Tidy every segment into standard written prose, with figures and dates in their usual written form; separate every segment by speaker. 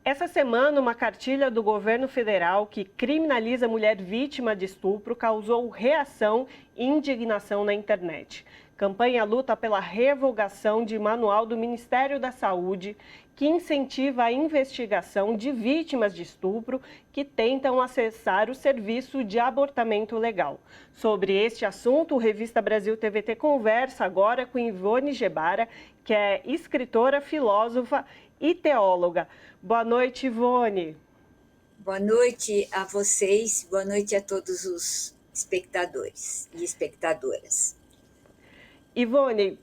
Speaker 1: Essa semana, uma cartilha do governo federal que criminaliza mulher vítima de estupro causou reação e indignação na internet. Campanha luta pela revogação de manual do Ministério da Saúde, que incentiva a investigação de vítimas de estupro que tentam acessar o serviço de abortamento legal. Sobre este assunto, o Revista Brasil TVT conversa agora com Ivone Gebara, que é escritora, filósofa e teóloga. Boa noite, Ivone.
Speaker 2: Boa noite a vocês, boa noite a todos os espectadores e espectadoras.
Speaker 1: Ivone,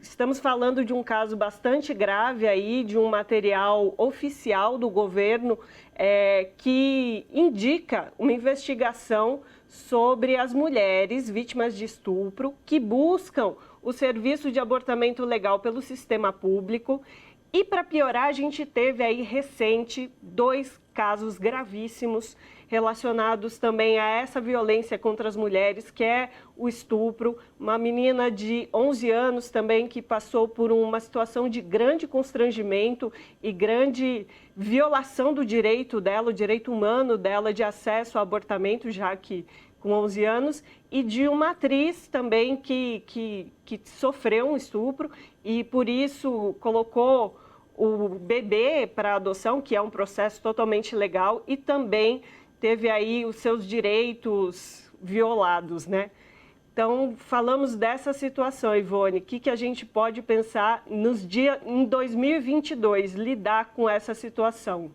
Speaker 1: estamos falando de um caso bastante grave aí, de um material oficial do governo que indica uma investigação sobre as mulheres vítimas de estupro que buscam o serviço de abortamento legal pelo sistema público. E para piorar, a gente teve aí recente 2 casos gravíssimos relacionados também a essa violência contra as mulheres, que é o estupro. Uma menina de 11 anos também que passou por uma situação de grande constrangimento e grande violação do direito dela, o direito humano dela de acesso ao abortamento, já que com 11 anos, e de uma atriz também que sofreu um estupro e por isso colocou o bebê para adoção, que é um processo totalmente legal, e também teve aí os seus direitos violados, né? Então, falamos dessa situação, Ivone. O que a gente pode pensar em 2022, lidar com essa situação?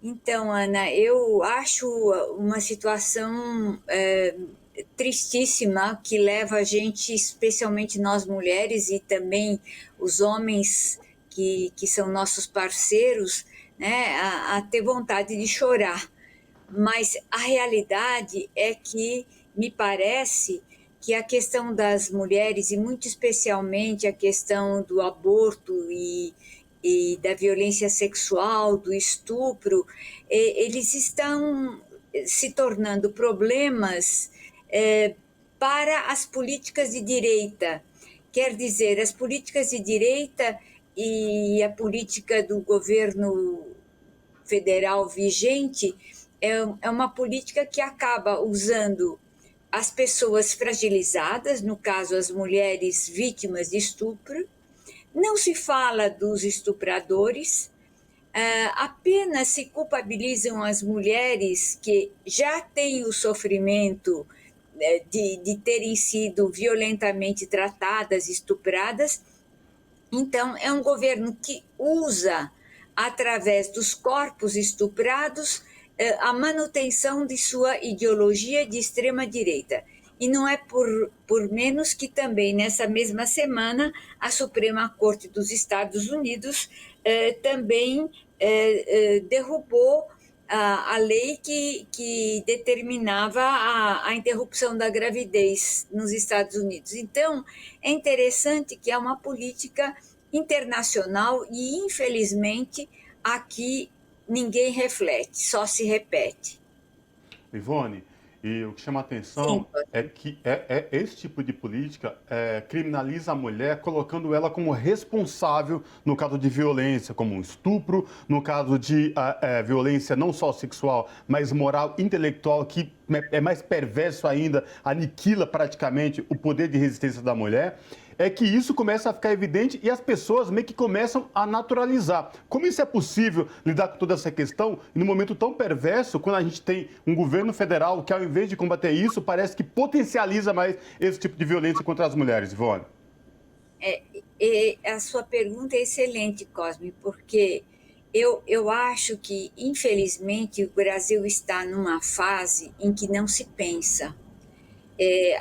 Speaker 2: Então, Ana, eu acho uma situação tristíssima que leva a gente, especialmente nós mulheres e também os homens que são nossos parceiros, né, a ter vontade de chorar. Mas a realidade é que me parece que a questão das mulheres, e muito especialmente a questão do aborto e da violência sexual, do estupro, eles estão se tornando problemas para as políticas de direita. Quer dizer, as políticas de direita e a política do governo federal vigente é uma política que acaba usando as pessoas fragilizadas, no caso as mulheres vítimas de estupro. Não se fala dos estupradores, apenas se culpabilizam as mulheres que já têm o sofrimento de terem sido violentamente tratadas, estupradas. Então, é um governo que usa, através dos corpos estuprados, a manutenção de sua ideologia de extrema-direita. E não é por menos que também, nessa mesma semana, a Suprema Corte dos Estados Unidos também derrubou a lei que determinava a interrupção da gravidez nos Estados Unidos. Então, é interessante que é uma política internacional e, infelizmente, aqui ninguém reflete, só se repete.
Speaker 3: Ivone, e o que chama a
Speaker 2: Sim,
Speaker 3: atenção é que esse tipo de política criminaliza a mulher, colocando ela como responsável no caso de violência, como um estupro, no caso de violência não só sexual, mas moral, intelectual, que é mais perverso ainda, aniquila praticamente o poder de resistência da mulher. É que isso começa a ficar evidente e as pessoas meio que começam a naturalizar. Como isso é possível lidar com toda essa questão em um momento tão perverso, quando a gente tem um governo federal que, ao invés de combater isso, parece que potencializa mais esse tipo de violência contra as mulheres, Ivone?
Speaker 2: A sua pergunta é excelente, Cosme, porque eu acho que, infelizmente, o Brasil está numa fase em que não se pensa.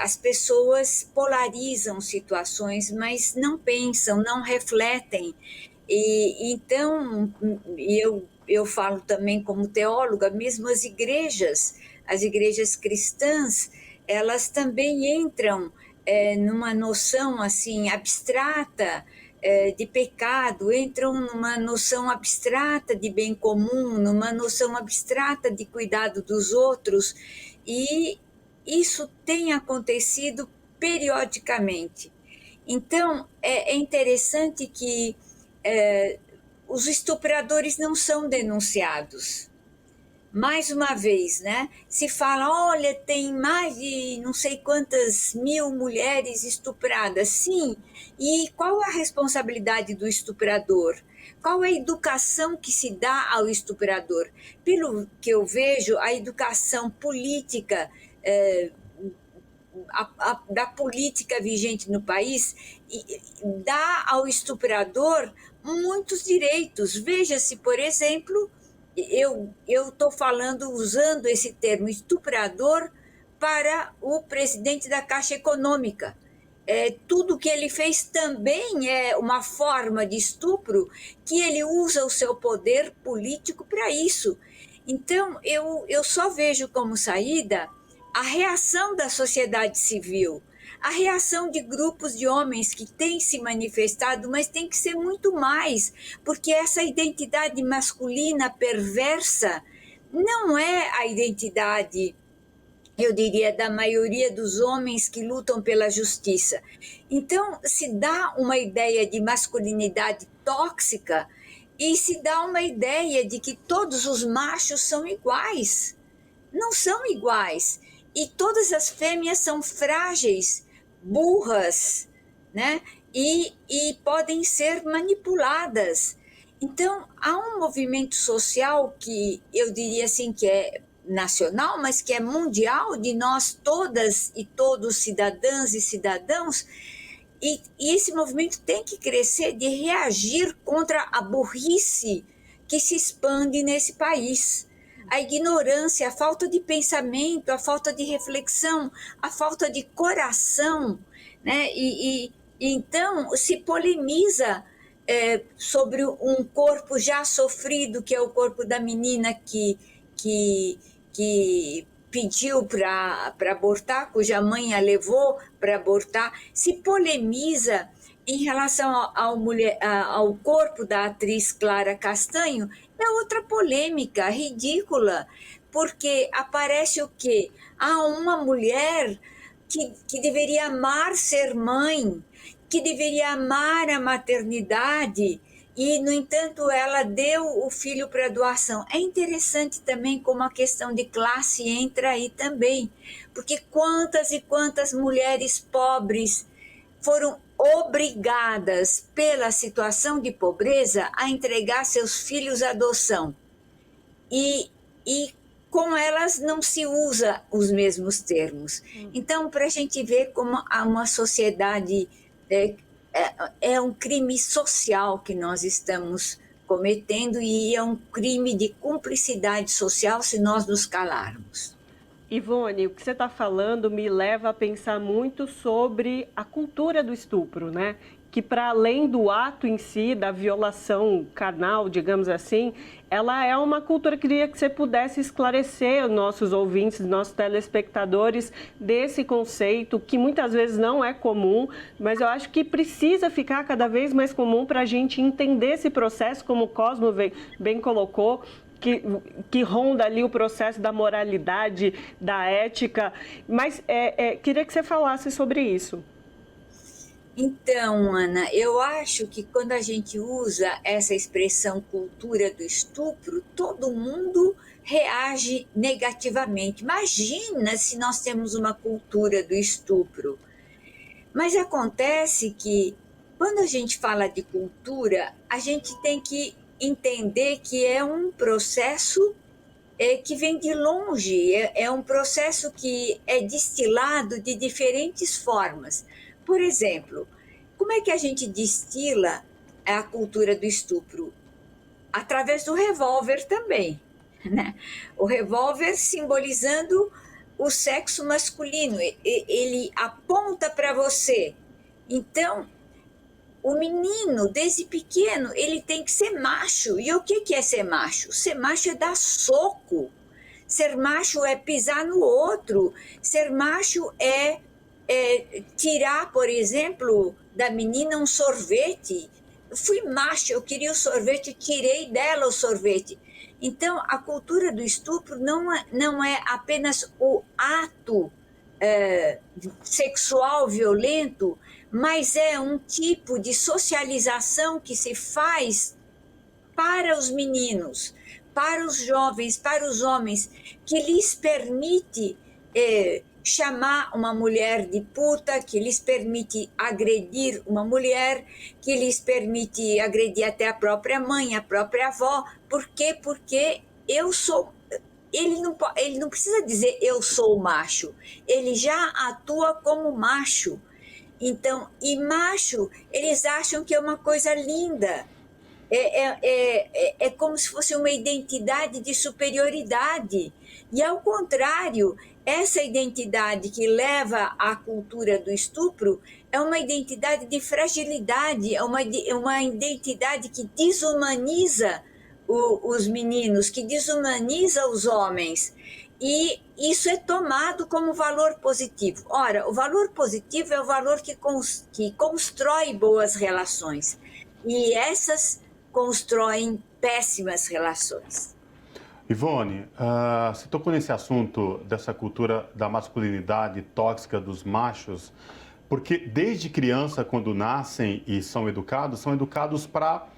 Speaker 2: As pessoas polarizam situações, mas não pensam, não refletem. E então, eu falo também como teóloga, mesmo as igrejas cristãs, elas também entram numa noção assim abstrata de pecado, entram numa noção abstrata de bem comum, numa noção abstrata de cuidado dos outros, e isso tem acontecido periodicamente. Então, é interessante que os estupradores não são denunciados. Mais uma vez, né? Se fala, olha, tem mais de não sei quantas mil mulheres estupradas. Sim, e qual a responsabilidade do estuprador? Qual a educação que se dá ao estuprador? Pelo que eu vejo, a educação política, da política vigente no país, dá ao estuprador muitos direitos. Veja-se, por exemplo, eu estou falando, usando esse termo estuprador para o presidente da Caixa Econômica. Tudo que ele fez também é uma forma de estupro, que ele usa o seu poder político para isso. Então, eu só vejo como saída a reação da sociedade civil, a reação de grupos de homens que têm se manifestado, mas tem que ser muito mais, porque essa identidade masculina perversa não é a identidade, eu diria, da maioria dos homens que lutam pela justiça. Então, se dá uma ideia de masculinidade tóxica e se dá uma ideia de que todos os machos são iguais. Não são iguais. E todas as fêmeas são frágeis, burras, né? E podem ser manipuladas. Então, há um movimento social que eu diria assim que é nacional, mas que é mundial, de nós todas e todos cidadãs e cidadãos, e esse movimento tem que crescer de reagir contra a burrice que se expande nesse país. A ignorância, a falta de pensamento, a falta de reflexão, a falta de coração, né? Então se polemiza sobre um corpo já sofrido, que é o corpo da menina que pediu para abortar, cuja mãe a levou para abortar. Se polemiza em relação ao corpo da atriz Clara Castanho. É outra polêmica ridícula, porque aparece o quê? Há uma mulher que deveria amar ser mãe, que deveria amar a maternidade, e, no entanto, ela deu o filho para doação. É interessante também como a questão de classe entra aí também, porque quantas e quantas mulheres pobres foram obrigadas, pela situação de pobreza, a entregar seus filhos à adoção. E com elas não se usa os mesmos termos. Então, para a gente ver como uma sociedade é um crime social que nós estamos cometendo, e é um crime de cumplicidade social se nós nos calarmos.
Speaker 1: Ivone, o que você está falando me leva a pensar muito sobre a cultura do estupro, né? Que para além do ato em si, da violação carnal, digamos assim, ela é uma cultura. Queria que você pudesse esclarecer os nossos ouvintes, nossos telespectadores, desse conceito que muitas vezes não é comum, mas eu acho que precisa ficar cada vez mais comum para a gente entender esse processo, como o Cosmo bem colocou, que ronda ali o processo da moralidade, da ética. Mas queria que você falasse sobre isso.
Speaker 2: Então, Ana, eu acho que quando a gente usa essa expressão cultura do estupro, todo mundo reage negativamente. Imagina se nós temos uma cultura do estupro. Mas acontece que, quando a gente fala de cultura, a gente tem que entender que é um processo que vem de longe, é um processo que é destilado de diferentes formas. Por exemplo, como é que a gente destila a cultura do estupro? Através do revólver também, né? O revólver simbolizando o sexo masculino, ele aponta para você. Então, o menino, desde pequeno, ele tem que ser macho. E o que é ser macho? Ser macho é dar soco. Ser macho é pisar no outro. Ser macho é tirar, por exemplo, da menina um sorvete. Eu fui macho, eu queria o sorvete, tirei dela o sorvete. Então, a cultura do estupro não é apenas o ato sexual violento, mas é um tipo de socialização que se faz para os meninos, para os jovens, para os homens, que lhes permite chamar uma mulher de puta, que lhes permite agredir uma mulher, que lhes permite agredir até a própria mãe, a própria avó. Por quê? Porque eu sou... Ele não precisa dizer eu sou macho, ele já atua como macho. Então, e macho, eles acham que é uma coisa linda. É como se fosse uma identidade de superioridade. E, ao contrário, essa identidade que leva à cultura do estupro é uma identidade de fragilidade, é uma identidade que desumaniza os meninos, que desumaniza os homens. E isso é tomado como valor positivo. Ora, o valor positivo é o valor que constrói boas relações. E essas constroem péssimas relações.
Speaker 3: Ivone, você tocou nesse assunto dessa cultura da masculinidade tóxica dos machos, porque desde criança, quando nascem e são educados para...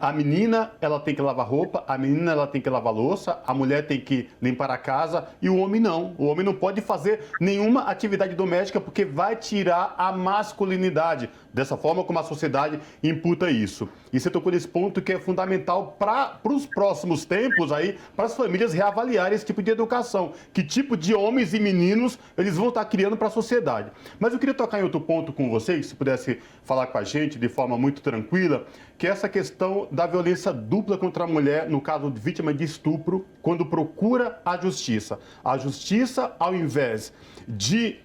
Speaker 3: A menina, ela tem que lavar roupa, a menina, ela tem que lavar louça, a mulher tem que limpar a casa e o homem não. O homem não pode fazer nenhuma atividade doméstica porque vai tirar a masculinidade, dessa forma como a sociedade imputa isso. E você tocou nesse ponto que é fundamental para os próximos tempos aí, para as famílias reavaliarem esse tipo de educação. Que tipo de homens e meninos eles vão estar criando para a sociedade. Mas eu queria tocar em outro ponto com vocês, se pudesse falar com a gente de forma muito tranquila, que é essa questão da violência dupla contra a mulher, no caso de vítima de estupro, quando procura a justiça. A justiça, ao invés de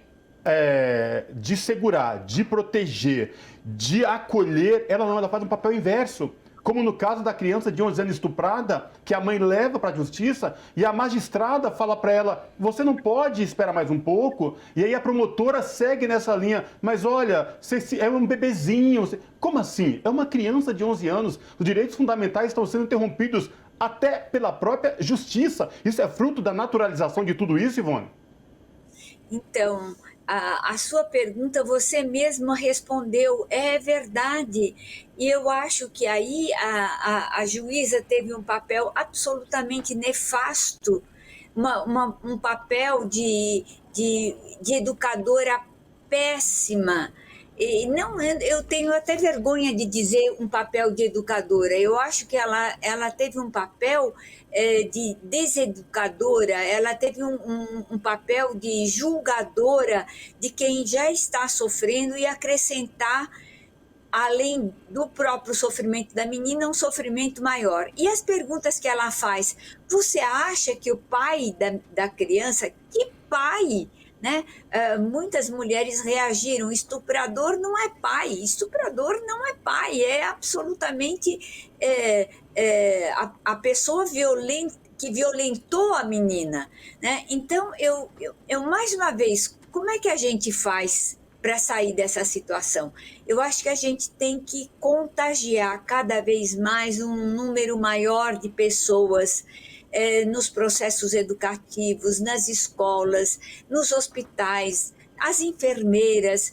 Speaker 3: segurar, de proteger, de acolher, ela faz um papel inverso. Como no caso da criança de 11 anos estuprada, que a mãe leva para a justiça e a magistrada fala para ela, você não pode esperar mais um pouco? E aí a promotora segue nessa linha, mas olha, você é um bebezinho. Como assim? É uma criança de 11 anos, os direitos fundamentais estão sendo interrompidos até pela própria justiça. Isso é fruto da naturalização de tudo isso, Ivone?
Speaker 2: Então, a sua pergunta você mesma respondeu, é verdade. E eu acho que aí a juíza teve um papel absolutamente nefasto, um papel de educadora péssima. E não, eu tenho até vergonha de dizer um papel de educadora. Eu acho que ela teve um papel de deseducadora, ela teve um papel de julgadora de quem já está sofrendo e acrescentar, além do próprio sofrimento da menina, um sofrimento maior. E as perguntas que ela faz, você acha que o pai da criança, que pai? Né? Muitas mulheres reagiram, estuprador não é pai, estuprador não é pai, é absolutamente a pessoa que violentou a menina. Né? Então, eu mais uma vez, como é que a gente faz para sair dessa situação? Eu acho que a gente tem que contagiar cada vez mais um número maior de pessoas nos processos educativos, nas escolas, nos hospitais, as enfermeiras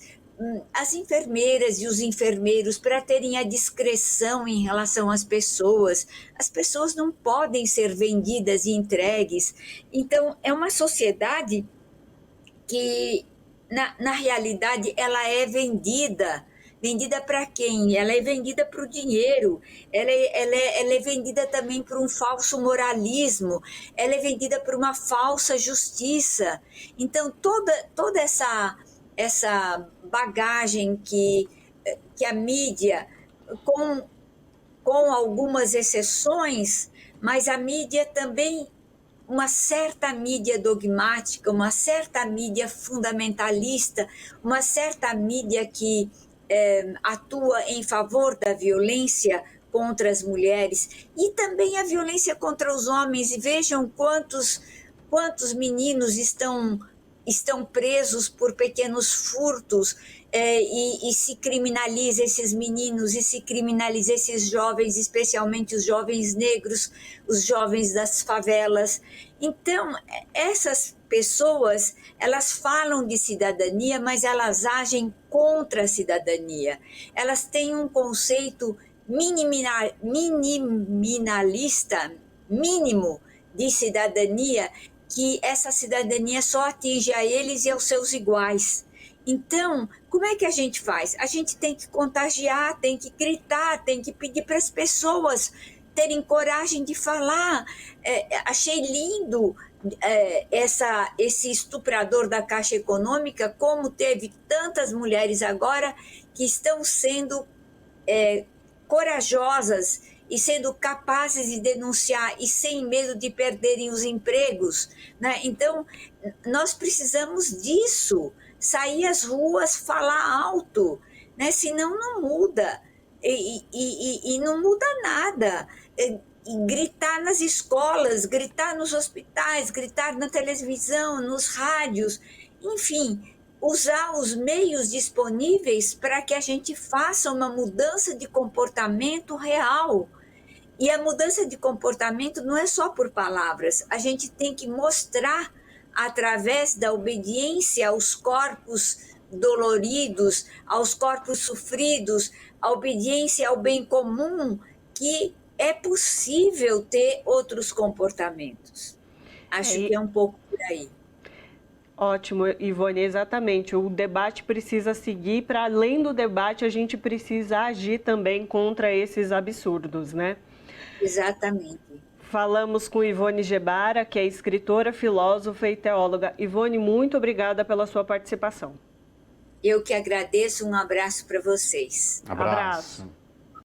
Speaker 2: e os enfermeiros, para terem a discrição em relação às pessoas. As pessoas não podem ser vendidas e entregues. Então, é uma sociedade que, na realidade, ela é vendida. Vendida para quem? Ela é vendida para o dinheiro, ela é vendida também por um falso moralismo, ela é vendida por uma falsa justiça. Então, toda essa bagagem que a mídia, com algumas exceções, mas a mídia também, uma certa mídia dogmática, uma certa mídia fundamentalista, uma certa mídia que atua em favor da violência contra as mulheres e também a violência contra os homens. E vejam quantos meninos estão presos por pequenos furtos, e se criminaliza esses meninos e se criminaliza esses jovens, especialmente os jovens negros, os jovens das favelas. Então, essas pessoas, elas falam de cidadania, mas elas agem contra a cidadania. Elas têm um conceito minimalista, mínimo de cidadania, que essa cidadania só atinge a eles e aos seus iguais. Então, como é que a gente faz? A gente tem que contagiar, tem que gritar, tem que pedir para as pessoas terem coragem de falar. Achei lindo esse estuprador da Caixa Econômica, como teve tantas mulheres agora que estão sendo corajosas e sendo capazes de denunciar e sem medo de perderem os empregos, né? Então, nós precisamos disso, sair às ruas, falar alto, né? Senão não muda, e não muda nada. E gritar nas escolas, gritar nos hospitais, gritar na televisão, nos rádios, enfim, usar os meios disponíveis para que a gente faça uma mudança de comportamento real. E a mudança de comportamento não é só por palavras, a gente tem que mostrar através da obediência aos corpos doloridos, aos corpos sofridos, a obediência ao bem comum, que é possível ter outros comportamentos. Acho que é um pouco por aí.
Speaker 1: Ótimo, Ivone, exatamente. O debate precisa seguir, para além do debate, a gente precisa agir também contra esses absurdos, né?
Speaker 2: Exatamente.
Speaker 1: Falamos com Ivone Gebara, que é escritora, filósofa e teóloga. Ivone, muito obrigada pela sua participação.
Speaker 2: Eu que agradeço, um abraço para vocês.
Speaker 3: Abraço.